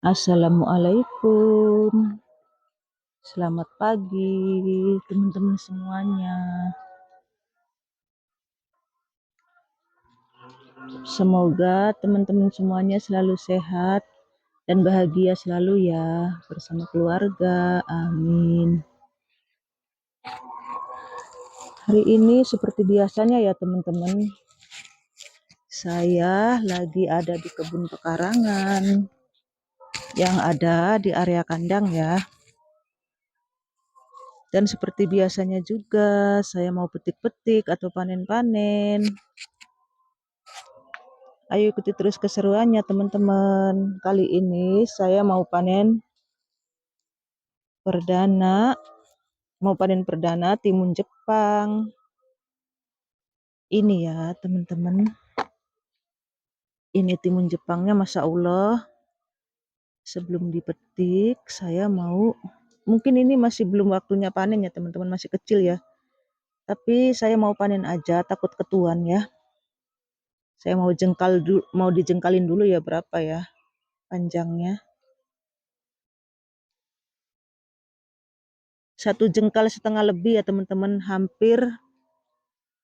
Assalamualaikum, selamat pagi teman-teman semuanya. Semoga teman-teman semuanya selalu sehat dan bahagia selalu ya bersama keluarga, amin. Hari ini seperti biasanya ya teman-teman, saya lagi ada di kebun pekarangan yang ada di area kandang ya. Dan seperti biasanya juga saya mau petik-petik atau panen-panen. Ayo ikuti terus keseruannya teman-teman. Kali ini saya mau panen perdana timun Jepang. Ini ya teman-teman. Ini timun Jepangnya, Masya Allah. Sebelum dipetik saya mau, mungkin ini masih belum waktunya panen ya teman-teman, masih kecil ya. Tapi saya mau panen aja, takut ketuan ya. Saya mau dijengkalin dulu ya berapa ya panjangnya. 1,5 jengkal lebih ya teman-teman, hampir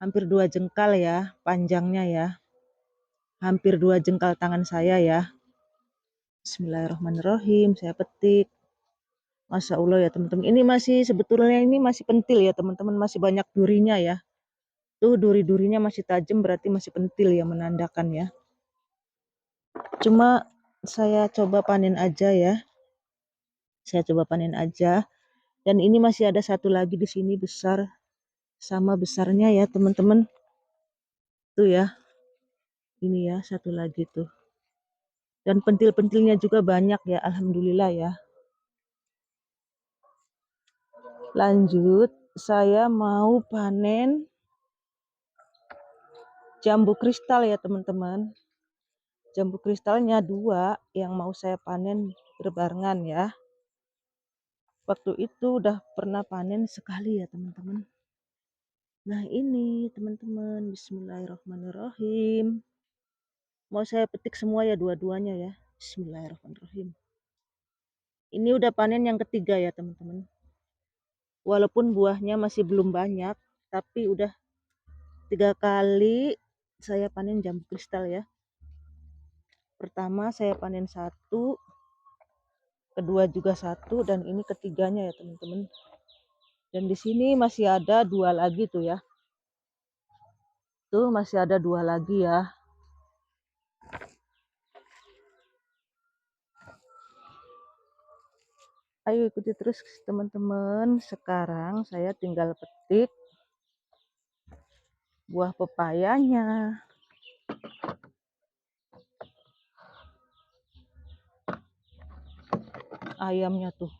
2 jengkal ya panjangnya ya. Hampir 2 jengkal tangan saya ya. Bismillahirrahmanirrahim, saya petik. Masya Allah ya teman-teman, ini sebetulnya masih pentil ya teman-teman, masih banyak durinya ya. Tuh duri-durinya masih tajam, berarti masih pentil ya, menandakan ya. Cuma saya coba panen aja ya. Dan ini masih ada satu lagi di sini besar, sama besarnya ya teman-teman. Tuh ya. Ini ya satu lagi tuh. Dan pentil-pentilnya juga banyak ya, alhamdulillah ya. Lanjut, saya mau panen jambu kristal ya teman-teman. Jambu kristalnya 2 yang mau saya panen berbarengan ya. Waktu itu udah pernah panen sekali ya teman-teman. Nah ini teman-teman, bismillahirrahmanirrahim. Mau saya petik semua ya dua-duanya ya. Bismillahirrahmanirrahim. Ini udah panen yang ketiga ya teman-teman. Walaupun buahnya masih belum banyak, tapi udah 3 kali saya panen jambu kristal ya. Pertama saya panen 1, kedua juga 1, dan ini ketiganya ya teman-teman. Dan di sini masih ada 2 lagi tuh ya. Tuh masih ada 2 lagi ya. Ayo ikuti terus teman-teman. Sekarang saya tinggal petik buah pepayanya. Ayamnya tuh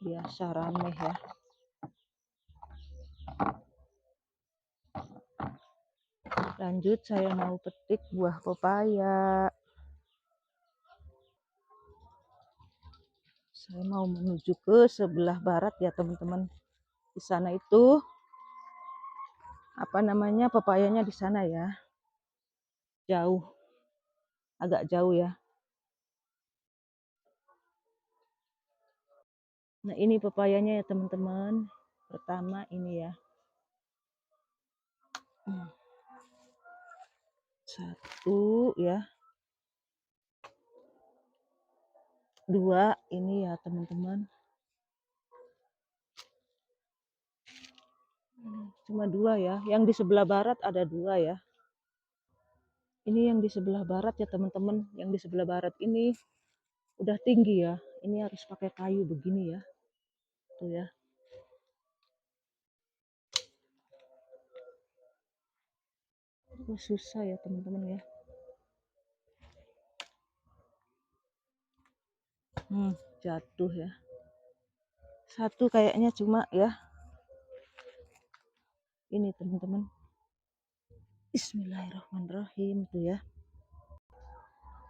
biasa rame ya. Lanjut saya mau petik buah pepaya. Saya mau menuju ke sebelah barat ya teman-teman. Di sana itu pepayanya di sana ya. Jauh. Agak jauh ya. Nah, ini pepayanya ya teman-teman. Pertama ini ya. 1 ya. 2 ini ya teman-teman. Cuma 2 ya. Yang di sebelah barat ada 2 ya. Ini yang di sebelah barat ya teman-teman. Yang di sebelah barat ini udah tinggi ya. Ini harus pakai kayu begini ya. Tuh ya. Susah ya teman-teman ya. Jatuh ya. 1 kayaknya cuma ya. Ini teman-teman. Bismillahirrahmanirrahim tuh ya.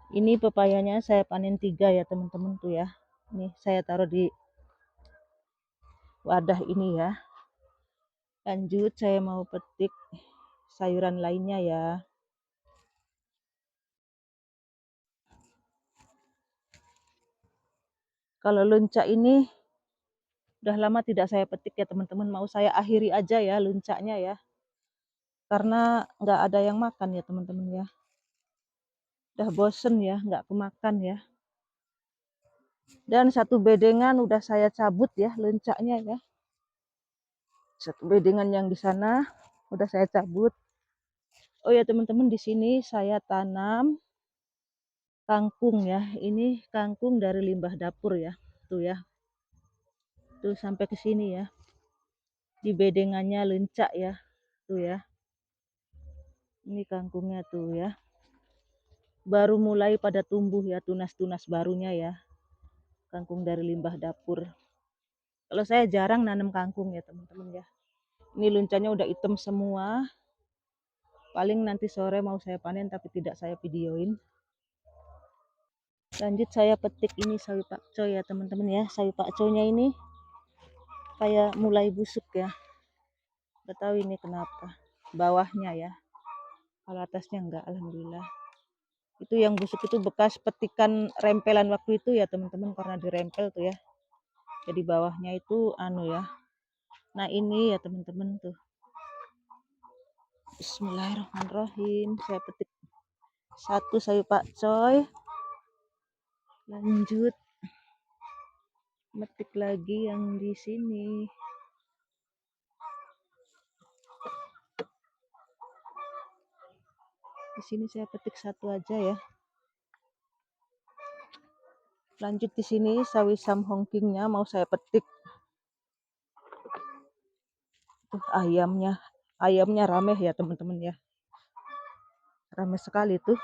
Ini pepayanya saya panen 3 ya teman-teman tuh ya. Nih saya taruh di wadah ini ya. Lanjut saya mau petik sayuran lainnya ya. Kalau lunca ini udah lama tidak saya petik ya teman-teman, mau saya akhiri aja ya luncanya ya. Karena nggak ada yang makan ya teman-teman ya. Udah bosen ya, nggak kemakan ya. Dan satu bedengan udah saya cabut ya luncanya ya. Satu bedengan yang di sana udah saya cabut. Oh ya teman-teman, di sini saya tanam kangkung ya. Ini kangkung dari limbah dapur ya. Tuh ya. Tuh sampai ke sini ya. Di bedengannya lencak ya. Tuh ya. Ini kangkungnya tuh ya. Baru mulai pada tumbuh ya, tunas-tunas barunya ya. Kangkung dari limbah dapur. Kalau saya jarang nanam kangkung ya teman-teman ya. Ini luncanya udah hitam semua. Paling nanti sore mau saya panen tapi tidak saya videoin. Lanjut saya petik ini sawi pakcoy ya teman-teman ya. Sawi pakcoynya ini kayak mulai busuk ya. Gak tahu ini kenapa. Bawahnya ya. Kalau atasnya enggak, alhamdulillah. Itu yang busuk itu bekas petikan rempelan waktu itu ya teman-teman, karena dirempel tuh ya. Jadi bawahnya itu anu ya. Nah ini ya teman-teman tuh. Bismillahirrahmanirrahim. Saya petik satu sawi pakcoy. Lanjut metik lagi yang di sini. Di sini saya petik satu aja ya. Lanjut di sini sawi sam hongkingnya mau saya petik. Tuh ayamnya rame ya teman-teman ya. Rame sekali tuh.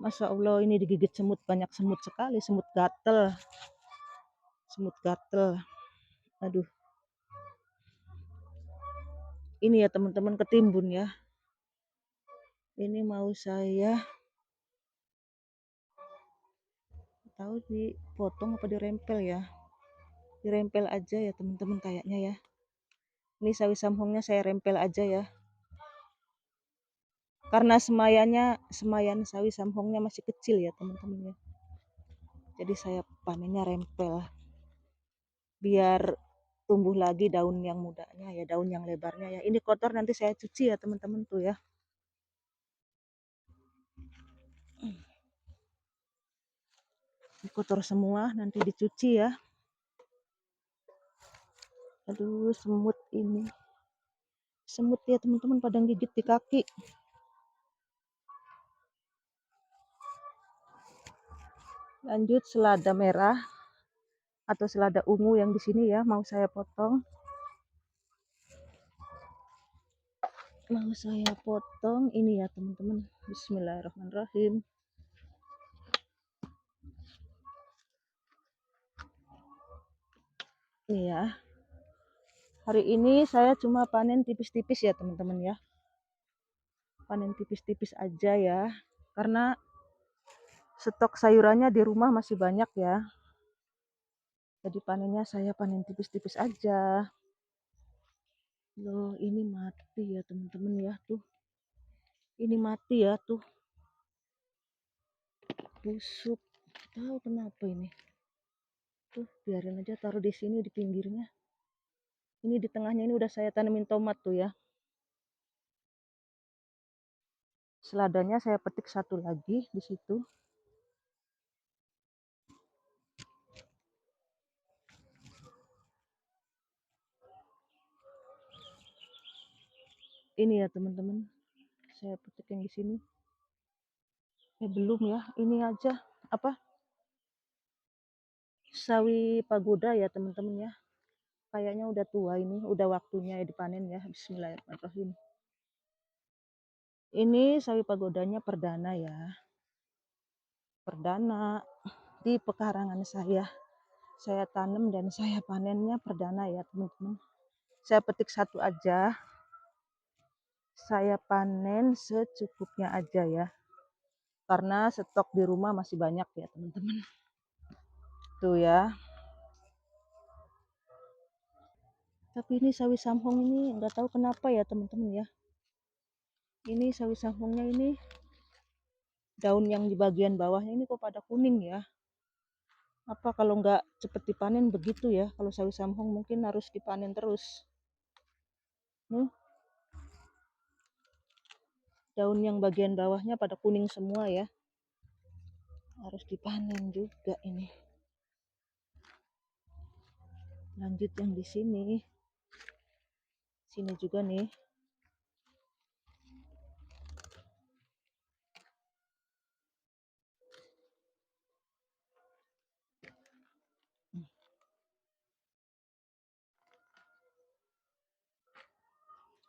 Masya Allah, ini digigit semut, banyak semut sekali, semut gatel. Semut gatel. Aduh. Ini ya teman-teman ketimbun ya. Ini mau saya tahu dipotong apa dirempel ya. Dirempel aja ya teman-teman kayaknya ya. Ini sawi samhongnya saya rempel aja ya. Karena semayan sawi samhongnya masih kecil ya teman-teman ya. Jadi saya panennya rempel. Biar tumbuh lagi daun yang mudanya ya, daun yang lebarnya ya. Ini kotor nanti saya cuci ya teman-teman tuh ya. Ini kotor semua, nanti dicuci ya. Aduh, semut ini. Semut ya teman-teman pada gigit di kaki. Lanjut selada merah atau selada ungu yang di sini ya, mau saya potong. Mau saya potong ini ya teman-teman. Bismillahirrahmanirrahim. Ini ya. Hari ini saya cuma panen tipis-tipis ya teman-teman ya. Panen tipis-tipis aja ya. Karena stok sayurannya di rumah masih banyak ya. Jadi panennya saya panen tipis-tipis aja. Loh, ini mati ya teman-teman ya tuh. Ini mati ya tuh. Busuk. Tahu kenapa ini. Tuh, biarin aja, taruh di sini di pinggirnya. Ini di tengahnya ini udah saya tanemin tomat tuh ya. Seladanya saya petik satu lagi di situ. Ini ya teman-teman. Saya petik yang di sini. Belum ya. Ini aja apa? Sawi pagoda ya teman-teman ya. Kayaknya udah tua ini, udah waktunya ya dipanen ya. Bismillahirrahmanirrahim. Ini sawi pagodanya perdana ya. Perdana di pekarangan saya. Saya tanam dan saya panennya perdana ya teman-teman. Saya petik satu aja. Saya panen secukupnya aja ya. Karena stok di rumah masih banyak ya teman-teman. Tuh ya. Tapi ini sawi samhong ini nggak tahu kenapa ya teman-teman ya. Ini sawi samhongnya ini Daun yang di bagian bawahnya ini kok pada kuning ya. Apa kalau nggak cepet dipanen begitu ya? Kalau sawi samhong mungkin harus dipanen terus. Nih, daun yang bagian bawahnya pada kuning semua ya. Harus dipanen juga ini. Lanjut yang di sini. Sini juga nih.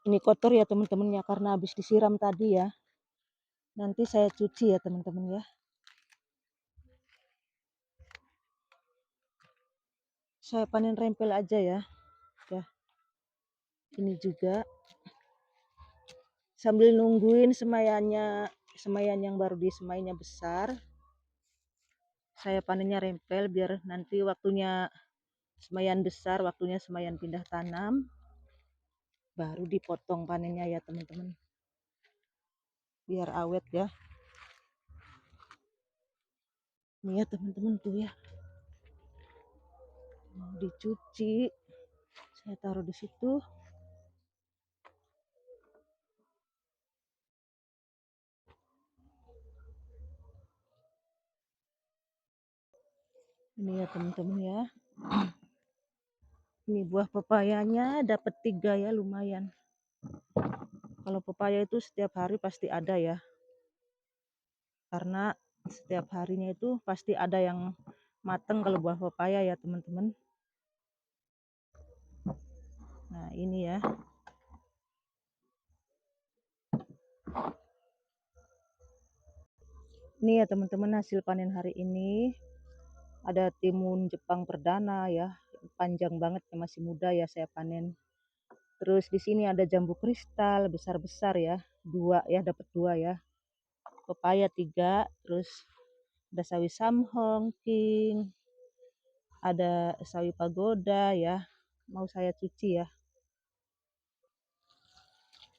Ini kotor ya teman-teman ya karena habis disiram tadi ya. Nanti saya cuci ya teman-teman ya. Saya panen rempel aja ya. Ya. Ini juga sambil nungguin semayan yang baru disemainya besar. Saya panennya rempel biar nanti waktunya semayan besar, waktunya semayan pindah tanam, baru dipotong panennya ya teman-teman. Biar awet ya. Ini ya teman-teman tuh ya. Mau dicuci. Saya taruh di situ. Ini ya teman-teman ya. Ini buah pepayanya dapat 3 ya, lumayan. Kalau pepaya itu setiap hari pasti ada ya. Karena setiap harinya itu pasti ada yang mateng kalau buah pepaya ya teman-teman. Nah ini ya. Ini ya teman-teman hasil panen hari ini. Ada timun Jepang perdana ya, panjang banget ya, masih muda ya saya panen. Terus di sini ada jambu kristal besar-besar ya, 2 ya, dapat 2 ya. Pepaya 3, terus ada sawi samhong, king, ada sawi pagoda ya. Mau saya cuci ya.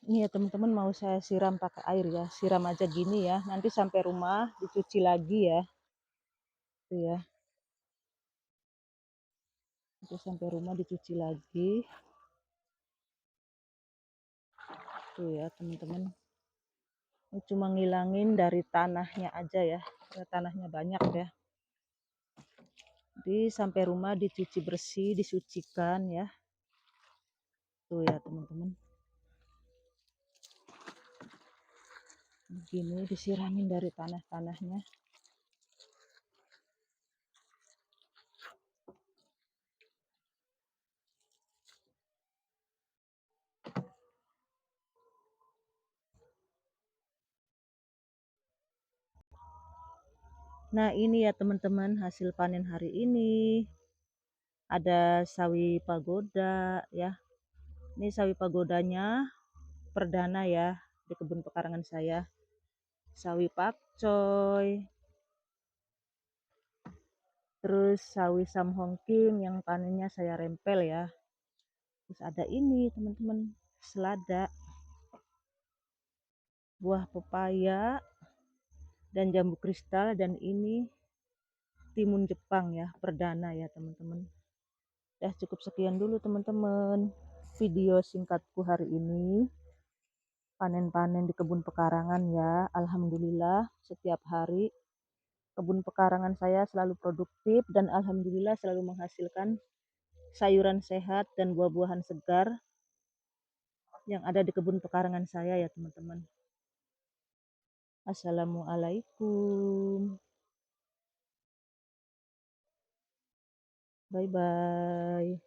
Ini ya teman-teman mau saya siram pakai air ya, siram aja gini ya. Nanti sampai rumah dicuci lagi ya. Tuh ya. Nanti sampai rumah dicuci lagi. Tuh ya teman-teman. Ini cuma ngilangin dari tanahnya aja ya. Tanahnya banyak ya. Jadi sampai rumah dicuci bersih, disucikan ya. Tuh ya teman-teman. Begini disiramin dari tanah-tanahnya. Nah ini ya teman-teman hasil panen hari ini. Ada sawi pagoda ya. Ini sawi pagodanya perdana ya di kebun pekarangan saya. Sawi pakcoy. Terus sawi samhongking yang panennya saya rempel ya. Terus ada ini teman-teman, selada, buah pepaya, dan jambu kristal, dan ini timun Jepang ya, perdana ya teman-teman. Ya cukup sekian dulu teman-teman video singkatku hari ini. Panen-panen di kebun pekarangan ya. Alhamdulillah setiap hari kebun pekarangan saya selalu produktif dan alhamdulillah selalu menghasilkan sayuran sehat dan buah-buahan segar yang ada di kebun pekarangan saya ya teman-teman. Assalamualaikum. Bye bye.